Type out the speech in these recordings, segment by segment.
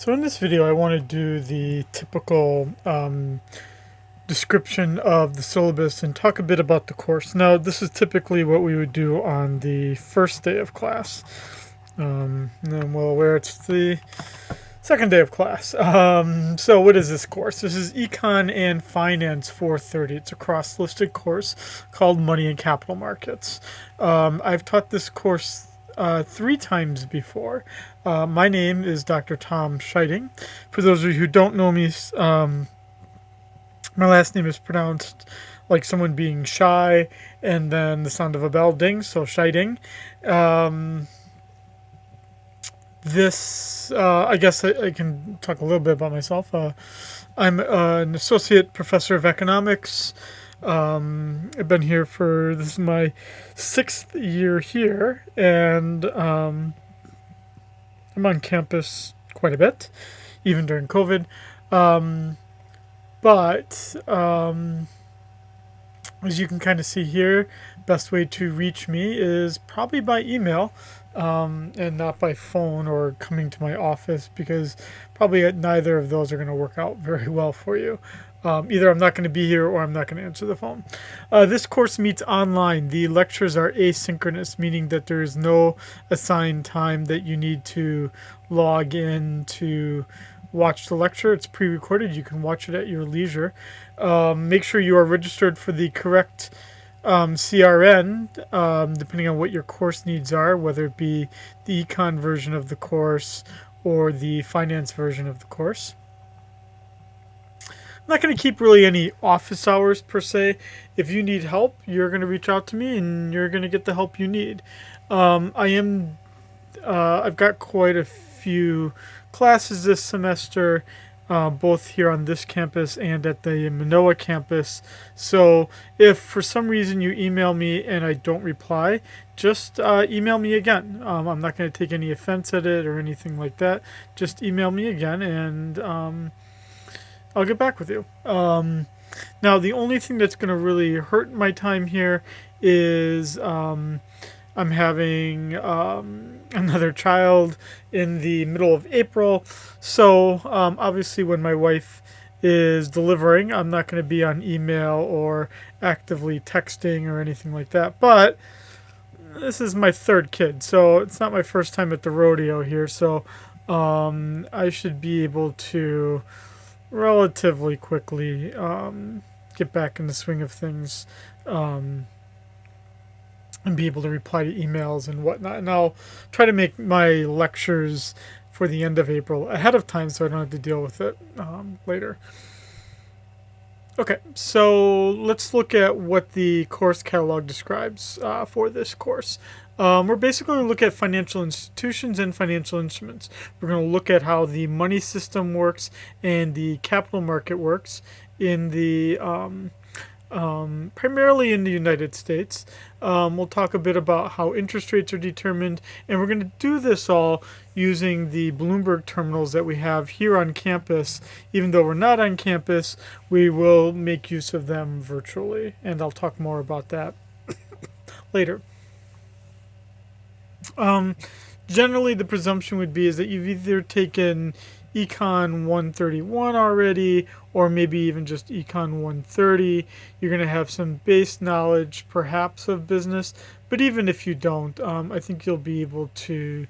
So in this video, I want to do the typical description of the syllabus and talk a bit about the course. Now, this is typically what we would do on the first day of class. And then well aware it's the second day of class. So what is this course? This is Econ and Finance 430. It's a cross-listed course called Money and Capital Markets. I've taught this course 3 times before. My name is Dr. Tom Scheiding. For those of you who don't know me, my last name is pronounced like someone being shy and then the sound of a bell ding, so Scheiding. I guess I can talk a little bit about myself. I'm an associate professor of economics. I've been here this is my 6th year here, and I'm on campus quite a bit, even during COVID. But as you can kind of see here, best way to reach me is probably by email, and not by phone or coming to my office, because probably neither of those are going to work out very well for you. Either I'm not going to be here or I'm not going to answer the phone. This course meets online. The lectures are asynchronous, meaning that there is no assigned time that you need to log in to watch the lecture. It's pre-recorded. You can watch it at your leisure. Make sure you are registered for the correct CRN, depending on what your course needs are, whether it be the econ version of the course or the finance version of the course. I'm not going to keep really any office hours per se. If you need help, you're going to reach out to me and you're going to get the help you need. I've got quite a few classes this semester, both here on this campus and at the Manoa campus. So if for some reason you email me and I don't reply, just email me again. I'm not going to take any offense at it or anything like that. Just email me again and I'll get back with you. Now, the only thing that's going to really hurt my time here is I'm having another child in the middle of April. So obviously when my wife is delivering, I'm not going to be on email or actively texting or anything like that. But this is my 3rd kid, so it's not my first time at the rodeo here. So I should be able to relatively quickly get back in the swing of things, and be able to reply to emails and whatnot. And I'll try to make my lectures for the end of April ahead of time so I don't have to deal with it later. Okay, so let's look at what the course catalog describes for this course. We're basically going to look at financial institutions and financial instruments. We're going to look at how the money system works and the capital market works in the primarily in the United States. We'll talk a bit about how interest rates are determined, and we're going to do this all using the Bloomberg terminals that we have here on campus. Even though we're not on campus, we will make use of them virtually, and I'll talk more about that later. Generally, the presumption would be is that you've either taken Econ 131 already, or maybe even just Econ 130. You're going to have some base knowledge, perhaps, of business. But even if you don't, I think you'll be able to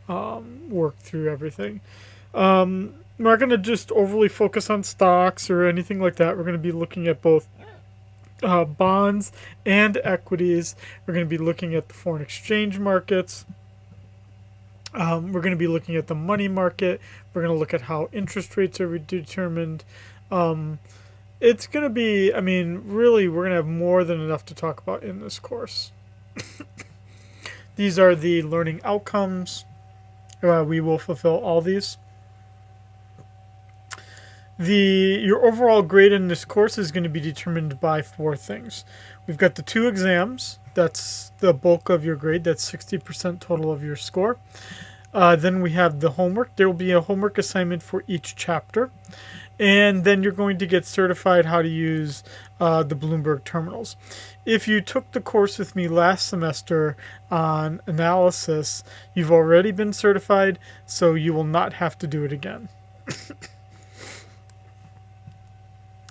work through everything. We're not going to just overly focus on stocks or anything like that. We're going to be looking at both bonds and equities. We're going to be looking at the foreign exchange markets. We're going to be looking at the money market. We're going to look at how interest rates are determined. It's going to be, really, we're going to have more than enough to talk about in this course. These are the learning outcomes. We will fulfill all these. Your overall grade in this course is going to be determined by 4 things. We've got the 2 exams. That's the bulk of your grade. That's 60% total of your score. Then we have the homework. There will be a homework assignment for each chapter. and then you're going to get certified how to use the Bloomberg terminals. If you took the course with me last semester on analysis, you've already been certified, so you will not have to do it again.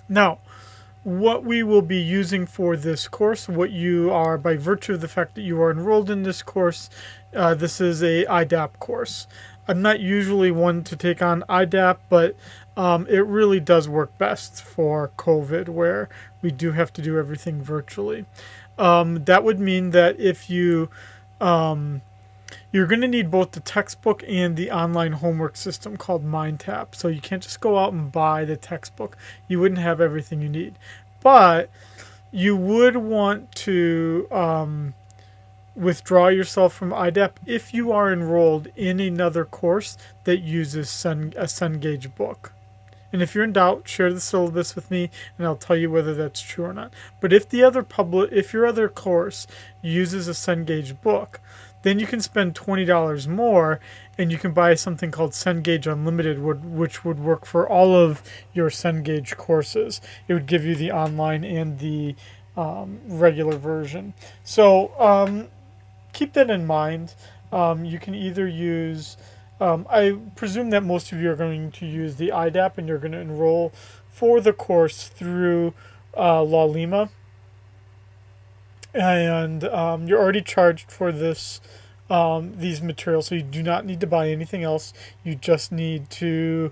Now, what we will be using for this course, what you are, by virtue of the fact that you are enrolled in this course, this is a IDAP course. I'm not usually one to take on IDAP, but it really does work best for COVID, where we do have to do everything virtually. That would mean that if you you're going to need both the textbook and the online homework system called MindTap. So you can't just go out and buy the textbook. You wouldn't have everything you need. But you would want to withdraw yourself from IDAP if you are enrolled in another course that uses a Cengage book. And if you're in doubt, share the syllabus with me, and I'll tell you whether that's true or not. But if if your other course uses a Cengage book, then you can spend $20 more, and you can buy something called Cengage Unlimited, which would work for all of your Cengage courses. It would give you the online and the regular version. So keep that in mind. You can either use, I presume that most of you are going to use the IDAP, and you're going to enroll for the course through La Lima. And you're already charged for these materials, so you do not need to buy anything else. You just need to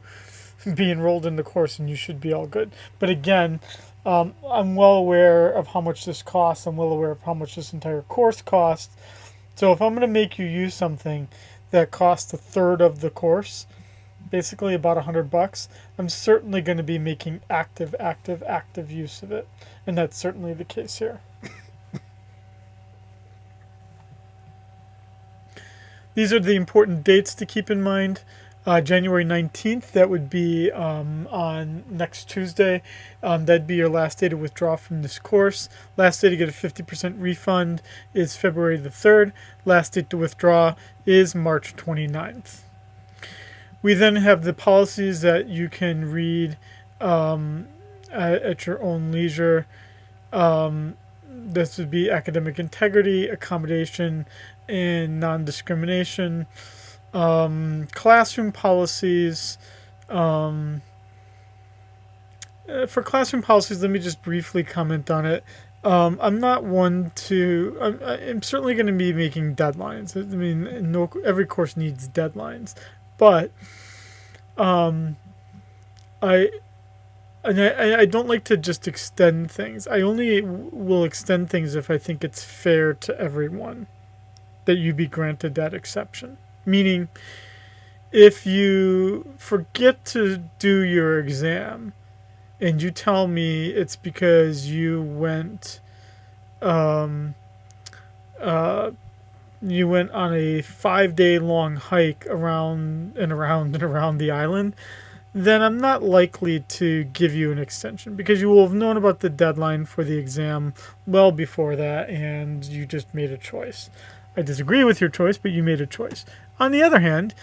be enrolled in the course, and you should be all good. But again, I'm well aware of how much this costs. I'm well aware of how much this entire course costs. So if I'm going to make you use something that costs a third of the course, basically about $100, I'm certainly going to be making active use of it. And that's certainly the case here. These are the important dates to keep in mind. January 19th, that would be on next Tuesday. That'd be your last day to withdraw from this course. Last day to get a 50% refund is February the 3rd. Last date to withdraw is March 29th. We then have the policies that you can read at your own leisure. This would be academic integrity, accommodation, and non-discrimination. Classroom policies. For classroom policies, let me just briefly comment on it. I'm not one to. I'm certainly going to be making deadlines. I mean, every course needs deadlines, but I don't like to just extend things. I only will extend things if I think it's fair to everyone that you be granted that exception. Meaning, if you forget to do your exam and you tell me it's because you went on a 5-day long hike around and around the island, then I'm not likely to give you an extension, because you will have known about the deadline for the exam well before that, and you just made a choice. I disagree with your choice, but you made a choice. On the other hand,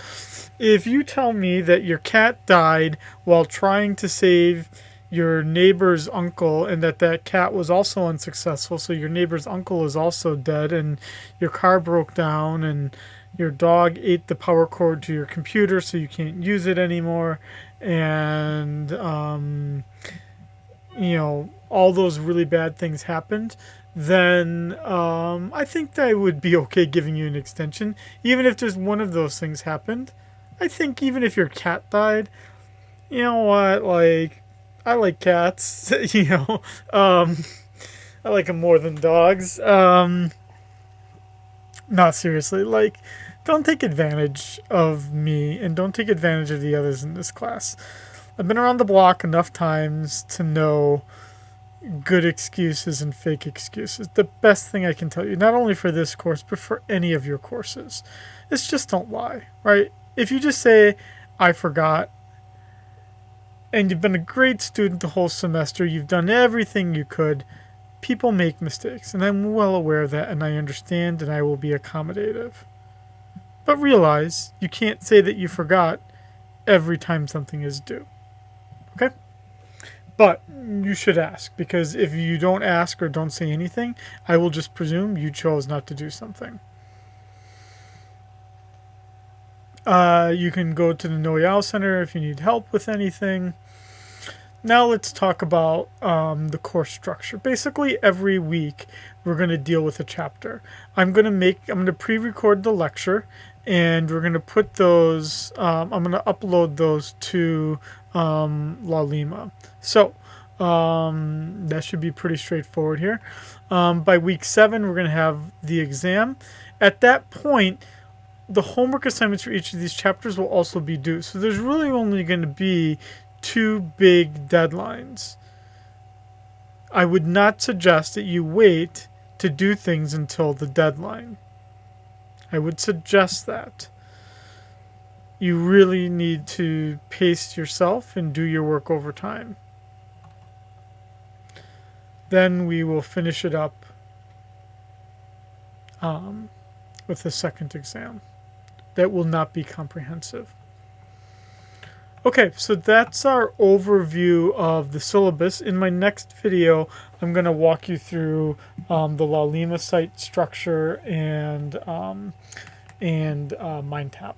if you tell me that your cat died while trying to save your neighbor's uncle, and that cat was also unsuccessful, so your neighbor's uncle is also dead, and your car broke down, and your dog ate the power cord to your computer so you can't use it anymore, and all those really bad things happened, then I think that I would be okay giving you an extension. Even if just one of those things happened, I think even if your cat died, you know what, like, I like cats, I like them more than dogs. Not seriously, like, don't take advantage of me, and don't take advantage of the others in this class. I've been around the block enough times to know good excuses and fake excuses. The best thing I can tell you, not only for this course, but for any of your courses, is just don't lie, right? If you just say, I forgot, and you've been a great student the whole semester, you've done everything you could, people make mistakes, and I'm well aware of that, and I understand, and I will be accommodative. But realize you can't say that you forgot every time something is due. Okay? But you should ask, because if you don't ask or don't say anything, I will just presume you chose not to do something. You can go to the Noyal Center if you need help with anything. Now let's talk about the course structure. Basically, every week we're going to deal with a chapter. I'm going to pre-record the lecture, and we're going to put those. I'm going to upload those to Lalima. So that should be pretty straightforward here. By week 7, we're going to have the exam. At that point, the homework assignments for each of these chapters will also be due. So there's really only going to be 2 big deadlines. I would not suggest that you wait to do things until the deadline. I would suggest that. You really need to pace yourself and do your work over time. Then we will finish it up with the second exam. That will not be comprehensive. Okay, so that's our overview of the syllabus. In my next video, I'm going to walk you through the Lalima site structure and MindTap.